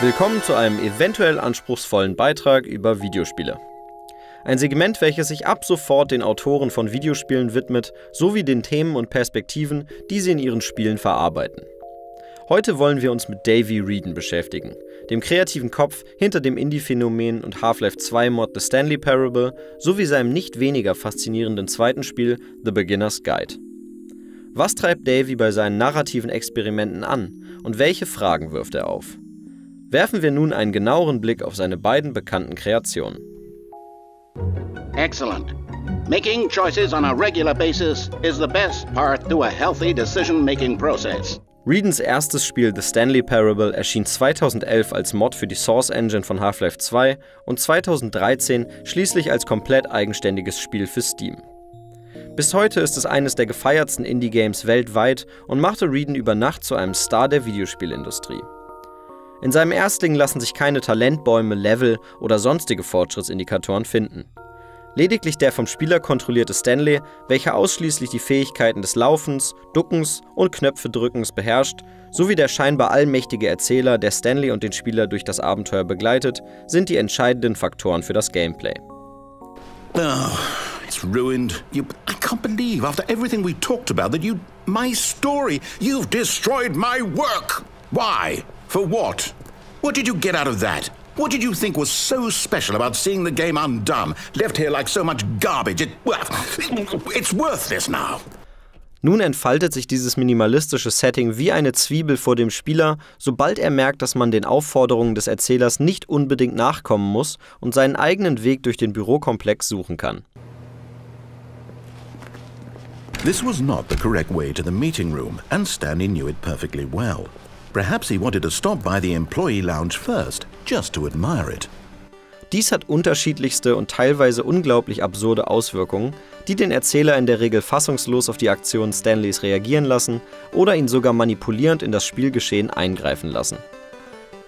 Willkommen zu einem eventuell anspruchsvollen Beitrag über Videospiele. Ein Segment, welches sich ab sofort den Autoren von Videospielen widmet, sowie den Themen und Perspektiven, die sie in ihren Spielen verarbeiten. Heute wollen wir uns mit Davey Wreden beschäftigen, dem kreativen Kopf hinter dem Indie-Phänomen und Half-Life 2-Mod The Stanley Parable, sowie seinem nicht weniger faszinierenden zweiten Spiel The Beginner's Guide. Was treibt Davey bei seinen narrativen Experimenten an und welche Fragen wirft er auf? Werfen wir nun einen genaueren Blick auf seine beiden bekannten Kreationen. Excellent. Making choices on a regular basis is the best part to a healthy decision-making process. Wredens erstes Spiel The Stanley Parable erschien 2011 als Mod für die Source Engine von Half-Life 2 und 2013 schließlich als komplett eigenständiges Spiel für Steam. Bis heute ist es eines der gefeiertsten Indie-Games weltweit und machte Wreden über Nacht zu einem Star der Videospielindustrie. In seinem Erstling lassen sich keine Talentbäume, Level oder sonstige Fortschrittsindikatoren finden. Lediglich der vom Spieler kontrollierte Stanley, welcher ausschließlich die Fähigkeiten des Laufens, Duckens und Knöpfedrückens beherrscht, sowie der scheinbar allmächtige Erzähler, der Stanley und den Spieler durch das Abenteuer begleitet, sind die entscheidenden Faktoren für das Gameplay. Oh, it's ruined. I can't believe, after everything we talked about, that my story, you've destroyed my work. Why? For what? What did you get out of that? What did you think was so special about seeing the game undone, left here like so much garbage? It's worthless now. Nun entfaltet sich dieses minimalistische Setting wie eine Zwiebel vor dem Spieler, sobald er merkt, dass man den Aufforderungen des Erzählers nicht unbedingt nachkommen muss und seinen eigenen Weg durch den Bürokomplex suchen kann. This was not the correct way to the meeting room, and Stanley knew it perfectly well. Perhaps he wanted to stop by the employee lounge first, just to admire it. Dies hat unterschiedlichste und teilweise unglaublich absurde Auswirkungen, die den Erzähler in der Regel fassungslos auf die Aktionen Stanleys reagieren lassen oder ihn sogar manipulierend in das Spielgeschehen eingreifen lassen.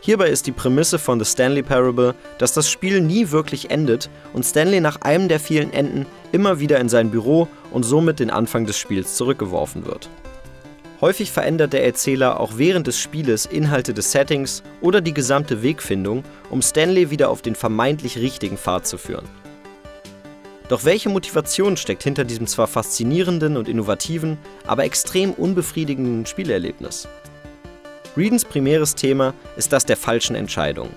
Hierbei ist die Prämisse von The Stanley Parable, dass das Spiel nie wirklich endet und Stanley nach einem der vielen Enden immer wieder in sein Büro und somit den Anfang des Spiels zurückgeworfen wird. Häufig verändert der Erzähler auch während des Spieles Inhalte des Settings oder die gesamte Wegfindung, um Stanley wieder auf den vermeintlich richtigen Pfad zu führen. Doch welche Motivation steckt hinter diesem zwar faszinierenden und innovativen, aber extrem unbefriedigenden Spielerlebnis? Wredens primäres Thema ist das der falschen Entscheidungen.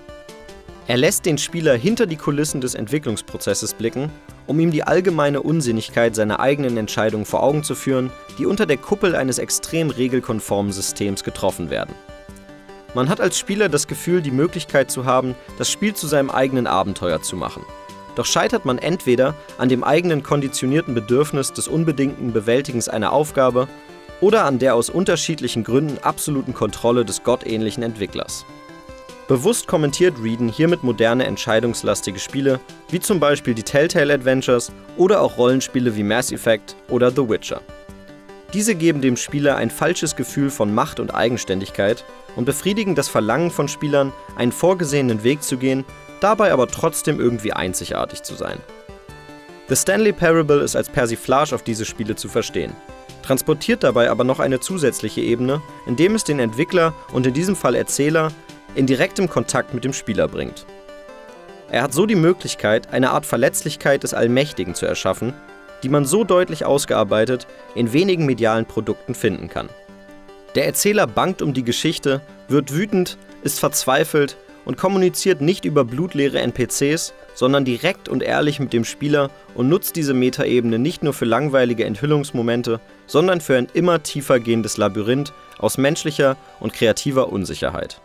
Er lässt den Spieler hinter die Kulissen des Entwicklungsprozesses blicken, um ihm die allgemeine Unsinnigkeit seiner eigenen Entscheidungen vor Augen zu führen, die unter der Kuppel eines extrem regelkonformen Systems getroffen werden. Man hat als Spieler das Gefühl, die Möglichkeit zu haben, das Spiel zu seinem eigenen Abenteuer zu machen. Doch scheitert man entweder an dem eigenen konditionierten Bedürfnis des unbedingten Bewältigens einer Aufgabe oder an der aus unterschiedlichen Gründen absoluten Kontrolle des gottähnlichen Entwicklers. Bewusst kommentiert Wreden hiermit moderne entscheidungslastige Spiele, wie zum Beispiel die Telltale Adventures oder auch Rollenspiele wie Mass Effect oder The Witcher. Diese geben dem Spieler ein falsches Gefühl von Macht und Eigenständigkeit und befriedigen das Verlangen von Spielern, einen vorgesehenen Weg zu gehen, dabei aber trotzdem irgendwie einzigartig zu sein. The Stanley Parable ist als Persiflage auf diese Spiele zu verstehen, transportiert dabei aber noch eine zusätzliche Ebene, indem es den Entwickler und in diesem Fall Erzähler in direktem Kontakt mit dem Spieler bringt. Er hat so die Möglichkeit, eine Art Verletzlichkeit des Allmächtigen zu erschaffen, die man so deutlich ausgearbeitet in wenigen medialen Produkten finden kann. Der Erzähler bangt um die Geschichte, wird wütend, ist verzweifelt und kommuniziert nicht über blutleere NPCs, sondern direkt und ehrlich mit dem Spieler und nutzt diese Metaebene nicht nur für langweilige Enthüllungsmomente, sondern für ein immer tiefer gehendes Labyrinth aus menschlicher und kreativer Unsicherheit.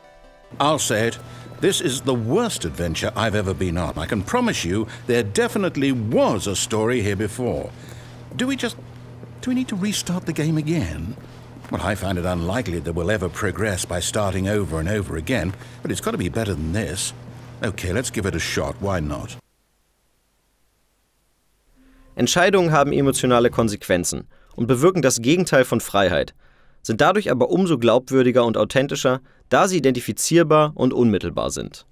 I'll say it, this is the worst adventure I've ever been on. I can promise you there definitely was a story here before. Do we need to restart the game again? Well, I find it unlikely that we'll ever progress by starting over and over again, but it's got to be better than this. Okay, let's give it a shot, why not? Entscheidungen haben emotionale Konsequenzen und bewirken das Gegenteil von Freiheit, sind dadurch aber umso glaubwürdiger und authentischer, da sie identifizierbar und unmittelbar sind.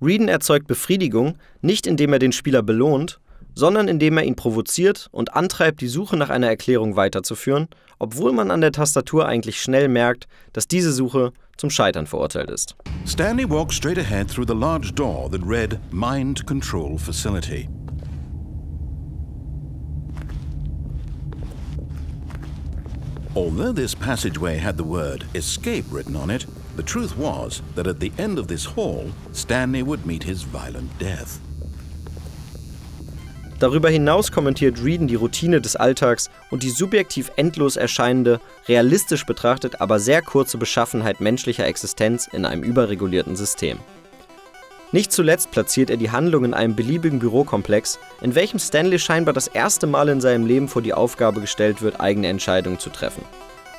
Wreden erzeugt Befriedigung nicht indem er den Spieler belohnt, sondern indem er ihn provoziert und antreibt, die Suche nach einer Erklärung weiterzuführen, obwohl man an der Tastatur eigentlich schnell merkt, dass diese Suche zum Scheitern verurteilt ist. Stanley walked straight ahead through the large door that read Mind Control Facility. Although this passageway had the word escape written on it, the truth was that at the end of this hall, Stanley would meet his violent death. Darüber hinaus kommentiert Wreden die Routine des Alltags und die subjektiv endlos erscheinende, realistisch betrachtet aber sehr kurze Beschaffenheit menschlicher Existenz in einem überregulierten System. Nicht zuletzt platziert er die Handlung in einem beliebigen Bürokomplex, in welchem Stanley scheinbar das erste Mal in seinem Leben vor die Aufgabe gestellt wird, eigene Entscheidungen zu treffen.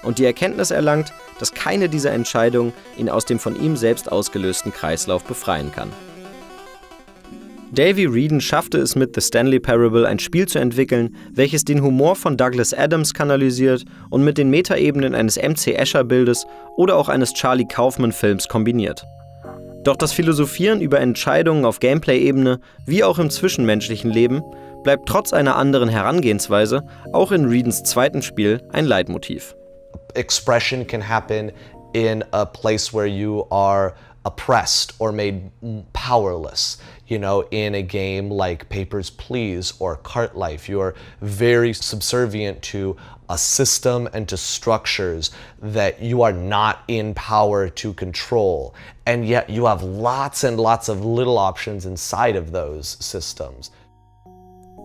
Und die Erkenntnis erlangt, dass keine dieser Entscheidungen ihn aus dem von ihm selbst ausgelösten Kreislauf befreien kann. Davey Wreden schaffte es mit The Stanley Parable ein Spiel zu entwickeln, welches den Humor von Douglas Adams kanalisiert und mit den Metaebenen eines M.C. Escher-Bildes oder auch eines Charlie Kaufman-Films kombiniert. Doch das Philosophieren über Entscheidungen auf Gameplay-Ebene, wie auch im zwischenmenschlichen Leben, bleibt trotz einer anderen Herangehensweise auch in Wredens zweitem Spiel ein Leitmotiv. Expression can happen in a place where you are oppressed or made powerless. You know, in a game like Papers, Please or Cart Life, you're very subservient to a system and to structures that you are not in power to control. And yet you have lots and lots of little options inside of those systems.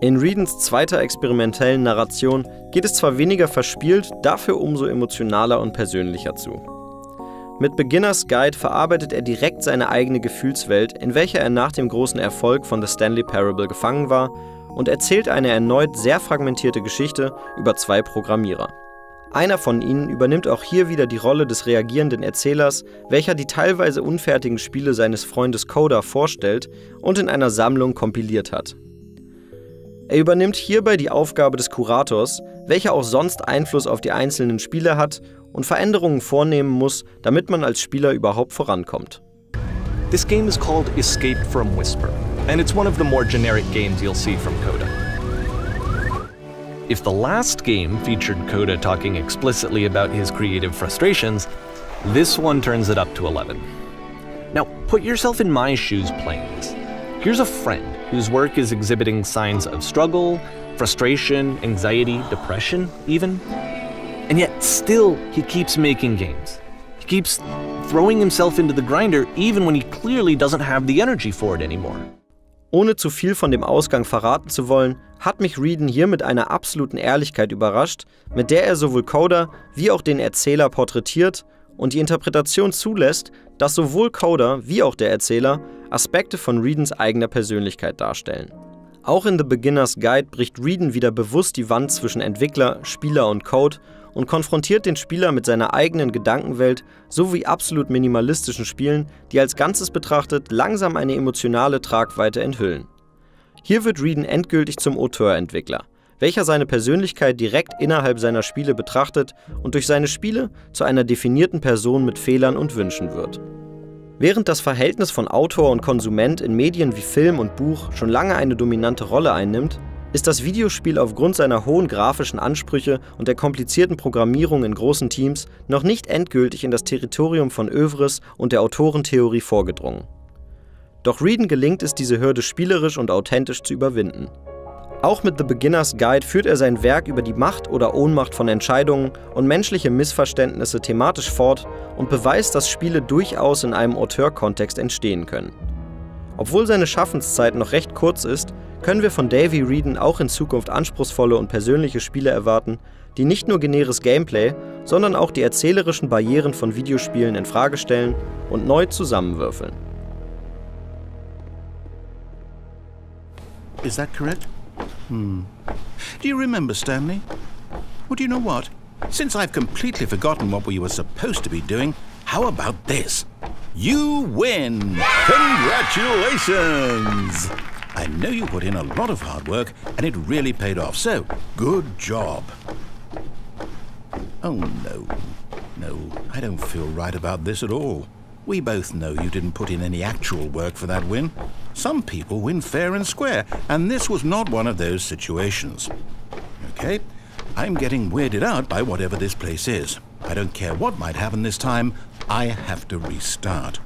In Wredens zweiter experimentellen Narration geht es zwar weniger verspielt, dafür umso emotionaler und persönlicher zu. Mit Beginners Guide verarbeitet er direkt seine eigene Gefühlswelt, in welcher er nach dem großen Erfolg von The Stanley Parable gefangen war, und erzählt eine erneut sehr fragmentierte Geschichte über zwei Programmierer. Einer von ihnen übernimmt auch hier wieder die Rolle des reagierenden Erzählers, welcher die teilweise unfertigen Spiele seines Freundes Coda vorstellt und in einer Sammlung kompiliert hat. Er übernimmt hierbei die Aufgabe des Kurators, welcher auch sonst Einfluss auf die einzelnen Spiele hat und Veränderungen vornehmen muss, damit man als Spieler überhaupt vorankommt. This game is called Escape from Whisper, and it's one of the more generic games you'll see from Coda. If the last game featured Coda talking explicitly about his creative frustrations, this one turns it up to 11. Now, put yourself in my shoes playing this. Here's a friend whose work is exhibiting signs of struggle, frustration, anxiety, depression even. And yet still he keeps making games. He keeps throwing himself into the grinder even when he clearly doesn't have the energy for it anymore. Ohne zu viel von dem Ausgang verraten zu wollen, hat mich Wreden hier mit einer absoluten Ehrlichkeit überrascht, mit der er sowohl Coda wie auch den Erzähler porträtiert und die Interpretation zulässt, dass sowohl Coda wie auch der Erzähler Aspekte von Wredens eigener Persönlichkeit darstellen. Auch in The Beginner's Guide bricht Wreden wieder bewusst die Wand zwischen Entwickler, Spieler und Code und konfrontiert den Spieler mit seiner eigenen Gedankenwelt sowie absolut minimalistischen Spielen, die als Ganzes betrachtet langsam eine emotionale Tragweite enthüllen. Hier wird Wreden endgültig zum Auteur-Entwickler, welcher seine Persönlichkeit direkt innerhalb seiner Spiele betrachtet und durch seine Spiele zu einer definierten Person mit Fehlern und Wünschen wird. Während das Verhältnis von Autor und Konsument in Medien wie Film und Buch schon lange eine dominante Rolle einnimmt, ist das Videospiel aufgrund seiner hohen grafischen Ansprüche und der komplizierten Programmierung in großen Teams noch nicht endgültig in das Territorium von Œuvres und der Autorentheorie vorgedrungen. Doch Wreden gelingt es, diese Hürde spielerisch und authentisch zu überwinden. Auch mit The Beginner's Guide führt er sein Werk über die Macht oder Ohnmacht von Entscheidungen und menschliche Missverständnisse thematisch fort und beweist, dass Spiele durchaus in einem Auteur-Kontext entstehen können. Obwohl seine Schaffenszeit noch recht kurz ist, können wir von Davey Wreden auch in Zukunft anspruchsvolle und persönliche Spiele erwarten, die nicht nur generisches Gameplay, sondern auch die erzählerischen Barrieren von Videospielen in Frage stellen und neu zusammenwürfeln. Is that correct? Do you remember, Stanley? Well, do you know what? Since I've completely forgotten what we were supposed to be doing, how about this? You win! Congratulations! I know you put in a lot of hard work, and it really paid off, so good job. Oh, no. No, I don't feel right about this at all. We both know you didn't put in any actual work for that win. Some people win fair and square, and this was not one of those situations. Okay, I'm getting weirded out by whatever this place is. I don't care what might happen this time. I have to restart.